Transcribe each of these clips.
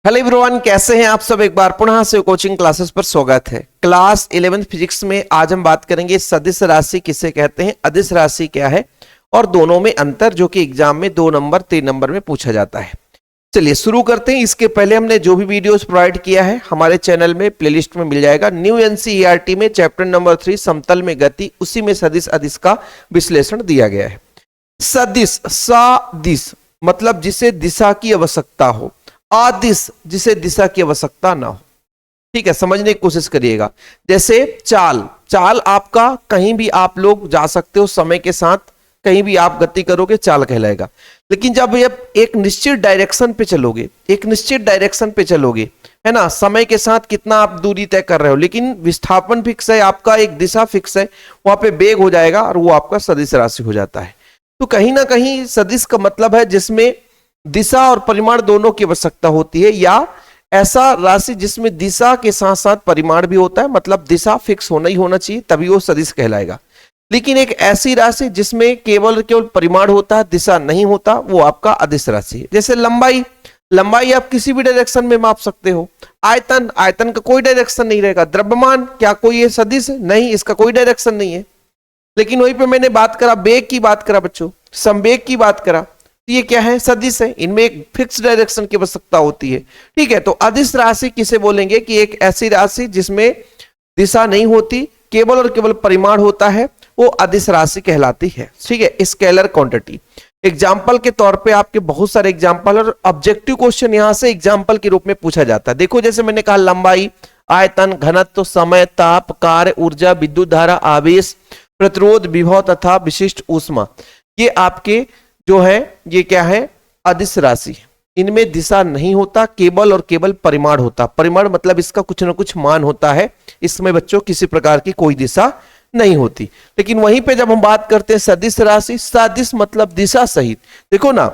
Hello everyone, कैसे हैं आप सब। एक बार पुनः से कोचिंग क्लासेस पर स्वागत है। क्लास 11th फिजिक्स में आज हम बात करेंगे सदिश राशि किसे कहते हैं, अदिश राशि क्या है और दोनों में अंतर, जो कि एग्जाम में 2 नंबर 3 नंबर में पूछा जाता है। चलिए शुरू करते हैं। इसके पहले हमने जो भी वीडियोस प्रोवाइड किया है हमारे चैनल में प्लेलिस्ट में मिल जाएगा। न्यू एनसीईआरटी में चैप्टर नंबर 3 समतल में गति, उसी में सदिश अदिश का विश्लेषण दिया गया है। सदिश, सादिश मतलब जिसे दिशा की आवश्यकता हो, आदिश जिसे दिशा की आवश्यकता ना हो। ठीक है, समझने की कोशिश करिएगा। जैसे चाल, चाल आपका कहीं भी आप लोग जा सकते हो, समय के साथ कहीं भी आप गति करोगे चाल कहलाएगा। लेकिन जब ये एक निश्चित डायरेक्शन पे चलोगे, एक निश्चित डायरेक्शन पे चलोगे, है ना, समय के साथ कितना आप दूरी तय कर रहे हो, लेकिन विस्थापन फिक्स है, आपका एक दिशा फिक्स है, वहां पे वेग हो जाएगा और वो आपका सदिश राशि हो जाता है। तो कहीं ना कहीं सदिश का मतलब है जिसमें दिशा और परिमाण दोनों की आवश्यकता होती है, या ऐसा राशि जिसमें दिशा के साथ साथ परिमाण भी होता है, मतलब दिशा फिक्स होना ही होना चाहिए, तभी वो सदिश कहलाएगा। लेकिन एक ऐसी राशि जिसमें केवल परिमाण होता है, दिशा नहीं होता, वो आपका अदिश राशि है। जैसे लंबाई, लंबाई आप किसी भी डायरेक्शन में माप सकते हो। आयतन, आयतन का कोई डायरेक्शन नहीं रहेगा। द्रव्यमान, क्या कोई ये सदिश नहीं, इसका कोई डायरेक्शन नहीं है। लेकिन वहीं पे मैंने बात करा, वेग की बात करा बच्चों, संवेग की बात करा, तो ये क्या है, सदिश है। इनमें एक फिक्स डायरेक्शन की आवश्यकता होती है। ठीक है, तो अदिश राशि किसे बोलेंगे कि एक ऐसी राशि जिसमें दिशा नहीं होती, केवल और केवल परिमाण होता है, वो अदिश राशि कहलाती है। ठीक है, स्केलर क्वांटिटी। एग्जाम्पल के तौर पे आपके बहुत सारे एग्जाम्पल और ऑब्जेक्टिव क्वेश्चन यहां से एग्जाम्पल के रूप में पूछा जाता है। देखो, जैसे मैंने कहा लंबाई, आयतन, घनत्व, समय, ताप, कार्य, ऊर्जा, विद्युत धारा, आवेश, प्रतिरोध, विभव तथा विशिष्ट ऊष्मा, ये आपके जो है ये क्या है, अदिश राशि। इनमें दिशा नहीं होता, केवल और केवल परिमाण होता। परिमाण मतलब इसका कुछ ना कुछ मान होता है, इसमें बच्चों किसी प्रकार की कोई दिशा नहीं होती। लेकिन वहीं पे जब हम बात करते हैं सदिश राशि, सदिश मतलब दिशा सहित। देखो ना,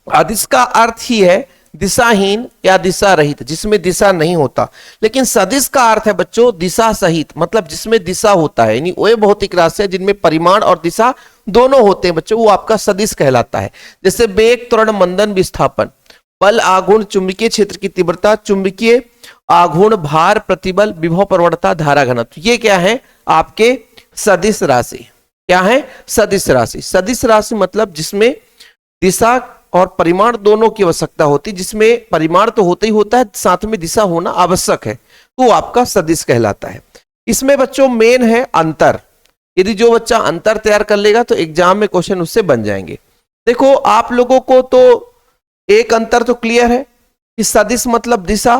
अदिश का अर्थ ही है दिशाहीन या दिशा रहित, जिसमें दिशा नहीं होता। लेकिन सदिश का अर्थ है बच्चों दिशा सहित, मतलब जिसमें दिशा होता है। यानी वह भौतिक राशि है जिनमें परिमाण और दिशा दोनों होते हैं बच्चों, वो आपका सदिश कहलाता है। जैसे वेग, त्वरण, मंदन, विस्थापन, बल, आघूर्ण, चुंबकीय क्षेत्र की तीव्रता, चुंबकीय आघूर्ण, भार, प्रतिबल, विभव, प्रवणता, धारा घनत्व, ये क्या है आपके सदिश राशि। क्या है, सदिश राशि। सदिश राशि मतलब जिसमें दिशा और परिमाण दोनों की आवश्यकता होती, जिसमें परिमाण तो होता ही होता है, साथ में दिशा होना आवश्यक है, तो आपका सदिश कहलाता है। इसमें बच्चों मेन है अंतर। यदि जो बच्चा अंतर तैयार कर लेगा तो एग्जाम में क्वेश्चन उससे बन जाएंगे। देखो, आप लोगों को तो एक अंतर तो क्लियर है कि सदिश मतलब दिशा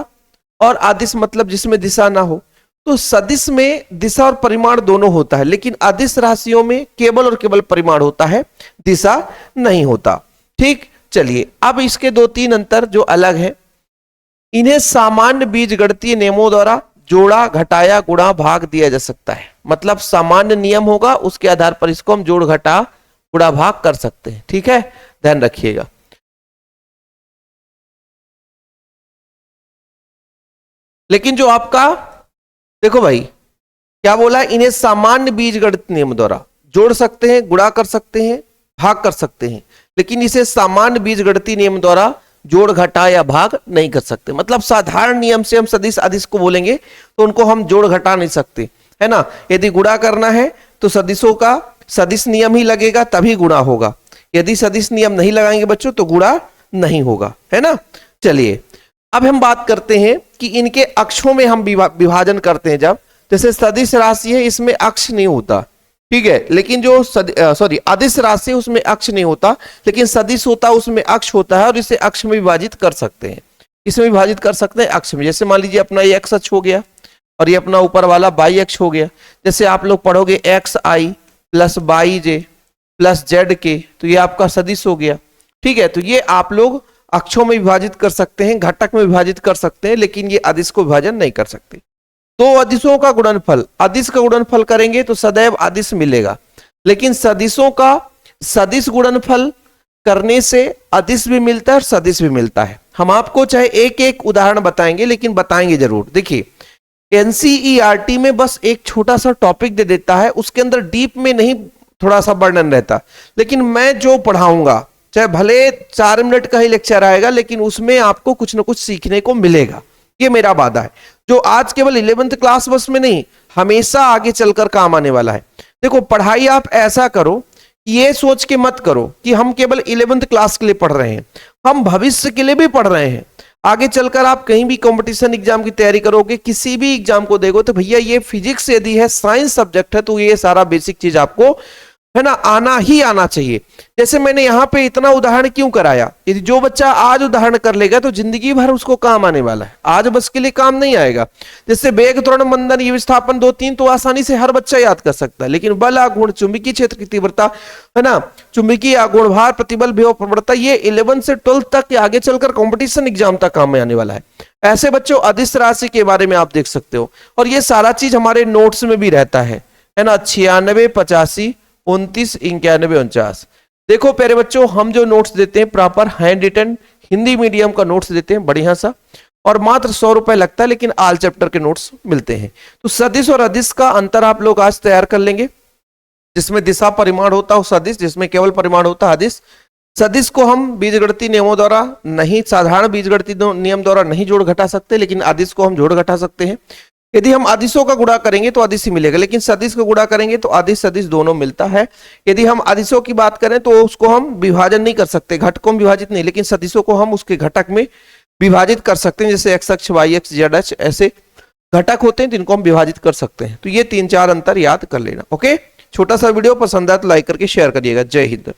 और अदिश मतलब जिसमें दिशा ना हो। तो सदिश में दिशा और परिमाण दोनों होता है, लेकिन अदिश राशियों में केवल और केवल परिमाण होता है, दिशा नहीं होता। ठीक, चलिए अब इसके 2-3 अंतर जो अलग है, इन्हें सामान्य बीजगणितीय नियमों द्वारा जोड़ा, घटाया, गुणा, भाग दिया जा सकता है। मतलब सामान्य नियम होगा, उसके आधार पर इसको हम जोड़, घटा, गुणा, भाग कर सकते हैं। ठीक है, ध्यान रखिएगा। लेकिन जो आपका देखो भाई क्या बोला, इन्हें सामान्य बीजगणित नियम द्वारा जोड़ सकते हैं, गुणा कर सकते हैं, भाग कर सकते हैं, लेकिन इसे सामान्य बीजगणितीय नियम द्वारा जोड़, घटा या भाग नहीं कर सकते। मतलब साधारण नियम से हम सदिश अदिश को बोलेंगे तो उनको हम जोड़ घटा नहीं सकते, है ना। यदि गुणा करना है तो सदिशों का सदिश नियम ही लगेगा, तभी गुणा होगा। यदि सदिश नियम नहीं लगाएंगे बच्चों तो गुणा नहीं होगा, है ना। चलिए अब हम बात करते हैं कि इनके अक्षों में हम विभाजन करते हैं। जब जैसे सदिश राशि है, इसमें अक्ष नहीं होता, ठीक है, लेकिन जो अदिश राशि उसमें अक्ष नहीं होता, लेकिन सदिश होता उसमें अक्ष होता है, और इसे अक्ष में विभाजित कर सकते हैं। इसमें विभाजित कर सकते हैं अक्ष में। जैसे मान लीजिए अपना ये एक्स अक्ष हो गया और ये अपना ऊपर वाला वाई अक्ष हो गया। जैसे आप लोग पढ़ोगे एक्स आई प्लस वाई जे प्लस जेड के, तो ये आपका सदिश हो गया। ठीक है, तो ये आप लोग अक्षों में विभाजित कर सकते हैं, घटक में विभाजित कर सकते हैं, लेकिन ये अदिश को विभाजन नहीं कर सकते। तो अदिशों का गुणनफल, अदिश का गुणनफल करेंगे तो सदैव अदिश मिलेगा, लेकिन सदिशों का सदिश गुणनफल करने से अदिश भी मिलता है और सदिश भी मिलता है। हम आपको चाहे एक एक उदाहरण बताएंगे, लेकिन बताएंगे जरूर। देखिए, एनसीईआरटी में बस एक छोटा सा टॉपिक दे देता है, उसके अंदर डीप में नहीं थोड़ा सा वर्णन रहता, लेकिन मैं जो पढ़ाऊंगा चाहे भले 4 मिनट का ही लेक्चर आएगा, लेकिन उसमें आपको कुछ ना कुछ सीखने को मिलेगा, ये मेरा वादा है, जो आज केवल 11th क्लास बस में नहीं, हमेशा आगे चलकर काम आने वाला है। देखो पढ़ाई आप ऐसा करो, ये सोच के मत करो कि हम केवल 11th क्लास के लिए पढ़ रहे हैं, हम भविष्य के लिए भी पढ़ रहे हैं। आगे चलकर आप कहीं भी कंपटीशन एग्जाम की तैयारी करोगे, किसी भी एग्जाम को देखो तो भैया ये फिजिक्स यदि है, साइंस सब्जेक्ट है, तो ये सारा बेसिक चीज आपको है ना आना ही आना चाहिए। जैसे मैंने यहाँ पे इतना उदाहरण क्यों कराया, यदि जो बच्चा आज उदाहरण कर लेगा तो जिंदगी भर उसको काम आने वाला है, आज बस के लिए काम नहीं आएगा। जैसे वेग, त्वरण, मंदन, ये विस्थापन 2-3 तो आसानी से हर बच्चा याद कर सकता है, लेकिन बल, आघूर्ण, चुंबकीय क्षेत्र की तीव्रता है ना, चुंबकीय आघूर्ण, भार, प्रतिबल, विभव, प्रवणता, ये 11 से 12 तक आगे चलकर कॉम्पिटिशन एग्जाम तक काम में आने वाला है। ऐसे बच्चों अदिश राशि के बारे में आप देख सकते हो, और ये सारा चीज हमारे नोट्स में भी रहता है ना, 96, 85, 29, 91, 49। देखो प्यारे बच्चों, हम जो नोट्स देते हैं proper handwritten Hindi medium का नोट्स देते हैं बढ़िया सा, और मात्र 100 रुपए लगता है, लेकिन आल चैप्टर के नोट्स मिलते हैं। तो सदिश और अदिश का अंतर आप लोग आज तैयार कर लेंगे, जिसमें दिशा परिमाण होता है सदिश, जिसमें केवल परिमाण होता है अदिश। सदिश को हम बीजगणितीय नियमों द्वारा नहीं, साधारण बीजगणितीय नियम द्वारा नहीं जोड़ घटा सकते, लेकिन अदिश को हम जोड़ घटा सकते हैं। यदि हम अदिशों का गुणा करेंगे तो अदिश ही मिलेगा, लेकिन सदिश का गुणा करेंगे तो अदिश सदिश दोनों मिलता है। यदि हम अदिशों की बात करें तो उसको हम विभाजन नहीं कर सकते, घटकों में विभाजित नहीं, लेकिन सदिशों को हम उसके घटक में विभाजित कर सकते हैं, जैसे एक्स अक्ष, वाई अक्ष, जेड अक्ष, ऐसे घटक होते हैं जिनको हम विभाजित कर सकते हैं। तो ये 3-4 अंतर याद कर लेना। ओके, छोटा सा वीडियो पसंद आया तो लाइक करके शेयर करिएगा। जय हिंद।